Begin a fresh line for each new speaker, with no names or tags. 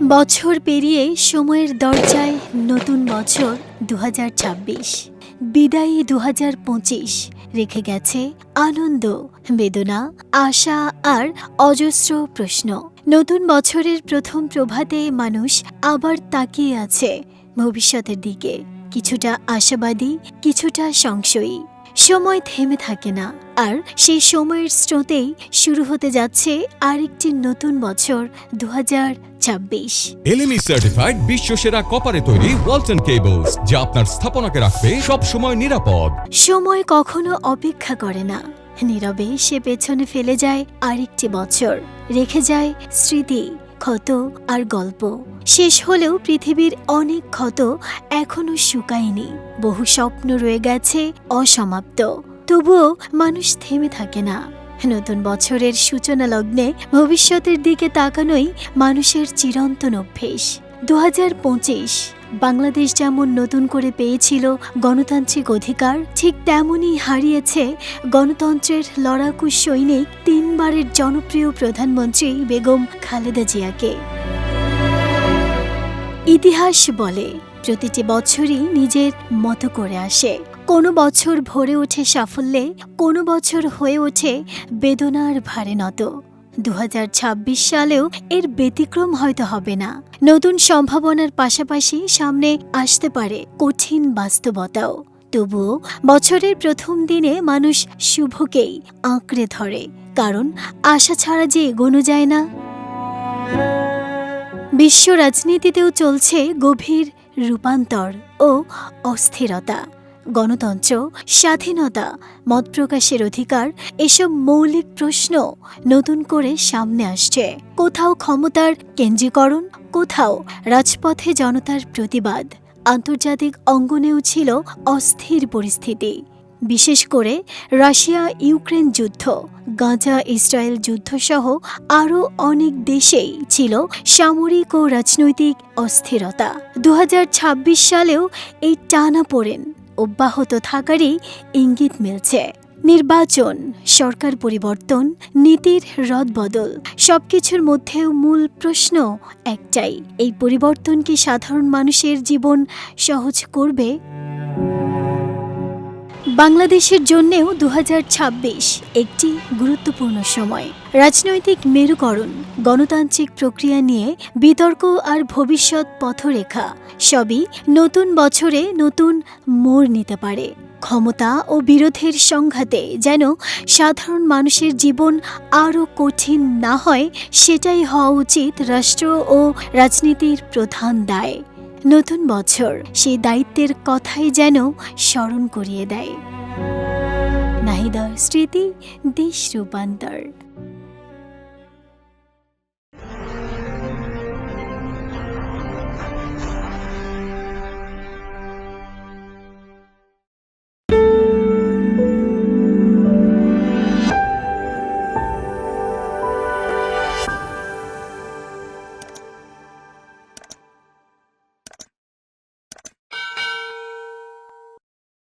বছর পেরিয়ে সময়ের দরজায় নতুন বছর ২০২৬, বিদায়ী ২০২৫ রেখে গেছে আনন্দ, বেদনা, আশা আর অজস্র প্রশ্ন। নতুন বছরের প্রথম প্রভাতে মানুষ আবার তাকিয়ে আছে ভবিষ্যতের দিকে, কিছুটা আশাবাদী, কিছুটা সংশয়ী। সময় থেমে থাকে না, আর সেই সময়ের স্রোতেই শুরু হতে যাচ্ছে আরেকটি নতুন বছর ২০২৬।
এলএমই সার্টিফাইড বিশ্বসেরা কপারে তৈরি ওয়ালটন কেবলস, যা আপনার স্থাপনাকে রাখবে সব সময় নিরাপদ।
সময় কখনো অপেক্ষা করে না, নীরবে সে পেছনে ফেলে যায় আরেকটি বছর, রেখে যায় স্মৃতি, ক্ষত আর গল্প। শেষ হলেও পৃথিবীর অনেক ক্ষত এখনো শুকায়নি, বহু স্বপ্ন রয়ে গেছে অসমাপ্ত। তবুও মানুষ থেমে থাকে না। নতুন বছরের সূচনা লগ্নে ভবিষ্যতের দিকে তাকানোই মানুষের চিরন্তন অভ্যেস। ২০২৫ বাংলাদেশ যেমন নতুন করে পেয়েছিল গণতান্ত্রিক অধিকার, ঠিক তেমনই হারিয়েছে গণতন্ত্রের লড়াকু সৈনিক, ৩ বারের জনপ্রিয় প্রধানমন্ত্রী বেগম খালেদা জিয়াকে। ইতিহাস বলে প্রতিটি বছরই নিজের মতো করে আসে। কোনো বছর ভরে ওঠে সাফল্যে, কোনো বছর হয়ে ওঠে বেদনার ভারে নত। ২০২৬ সালেও এর ব্যতিক্রম হয়তো হবে না। নতুন সম্ভাবনার পাশাপাশি সামনে আসতে পারে কঠিন বাস্তবতাও। তবুও বছরের প্রথম দিনে মানুষ শুভকেই আঁকড়ে ধরে, কারণ আশা ছাড়া যে এগোনো যায় না। বিশ্ব রাজনীতিতেও চলছে গভীর রূপান্তর ও অস্থিরতা। গণতন্ত্র, স্বাধীনতা, মত প্রকাশের অধিকার, এসব মৌলিক প্রশ্ন নতুন করে সামনে আসছে। কোথাও ক্ষমতার কেন্দ্রীকরণ, কোথাও রাজপথে জনতার প্রতিবাদ। আন্তর্জাতিক অঙ্গনেও ছিল অস্থির পরিস্থিতি, বিশেষ করে রাশিয়া ইউক্রেন যুদ্ধ, গাজা ইসরায়েল যুদ্ধসহ আরও অনেক দেশেই ছিল সামরিক ও রাজনৈতিক অস্থিরতা। ২০২৬ সালেও এই টানাপোড়েন অব্যাহত থাকারই ইঙ্গিত মিলছে। নির্বাচন, সরকার পরিবর্তন, নীতির রদবদল, সবকিছুর মধ্যেও মূল প্রশ্ন একটাই: এই পরিবর্তন কি সাধারণ মানুষের জীবন সহজ করবে? বাংলাদেশের জন্যেও ২০২৬ একটি গুরুত্বপূর্ণ সময়। রাজনৈতিক মেরুকরণ, গণতান্ত্রিক প্রক্রিয়া নিয়ে বিতর্ক আর ভবিষ্যৎ পথরেখা সবই নতুন বছরে নতুন মোড় নিতে পারে। ক্ষমতা ও বিরোধের সংঘাতে যেন সাধারণ মানুষের জীবন আরও কঠিন না হয়, সেটাই হওয়া উচিত রাষ্ট্র ও রাজনীতির প্রধান দায়। নতুন বছর সেই দায়িত্বের কথাই যেন স্মরণ করিয়ে দেয়। নাহিদার স্মৃতি, দেশ রূপান্তর।